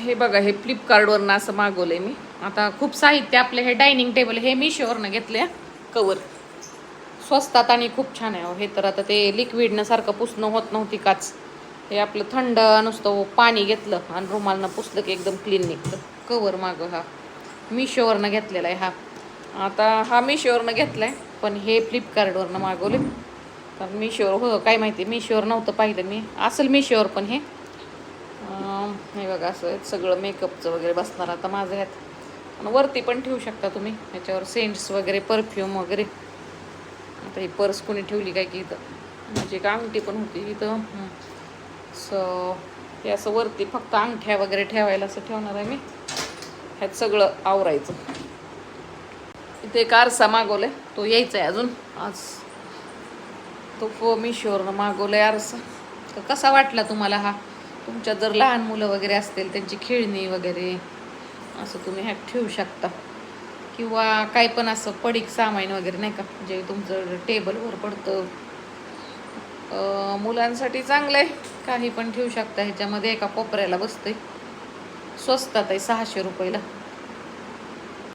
हे बघा, हे फ्लिपकार्टवरनं असं मागवलंय मी. आता खूप साहित्य आपलं. हे डायनिंग टेबल हे मीशोवरनं घेतले. कवर स्वस्तात आणि खूप छान आहे. हे तर आता ते लिक्विडनं सारखं पुसणं होत नव्हती काच. हे आपलं थंड नुसतं पाणी घेतलं आणि रुमालनं पुसलं की एकदम क्लीन निघतं. कवर मागं हा मीशोवरनं घेतलेला आहे. आता हा मीशोवरनं घेतला आहे, पण हे फ्लिपकार्टवरनं मागवले. कारण मीशोवर हो काय माहिती, मीशोवर नव्हतं पाहिलं मी. असेल मीशोवर, पण हे बघा असं सगळं मेकअपचं वगैरे बसणार आता माझं ह्यात. आणि वरती पण ठेवू शकता तुम्ही ह्याच्यावर सेंट्स वगैरे, परफ्यूम वगैरे. आता ही पर्स कोणी ठेवली काय की इथं, म्हणजे एक अंगठी पण होती इथं. हे असं वरती फक्त अंगठ्या वगैरे ठेवायला असं ठेवणार आहे मी. ह्यात सगळं आवरायचं. इथे एक आरसा मागवलाय, तो यायचा आहे अजून आज. तो मीशोवरनं मागवलाय आरसा. तर कसा वाटला तुम्हाला हा? तुमच्यात जर लहान मुलं वगैरे असतील, त्यांची खेळणी वगैरे असं तुम्ही ह्यात ठेवू शकता. किंवा काय पण असं पडीक सामान वगैरे नाही का, जे तुमचं टेबलवर पडतं. मुलांसाठी चांगलं आहे. काही पण ठेवू शकता ह्याच्यामध्ये. एका कोपऱ्याला बसते. स्वस्तात आहे, 600 रुपयाला.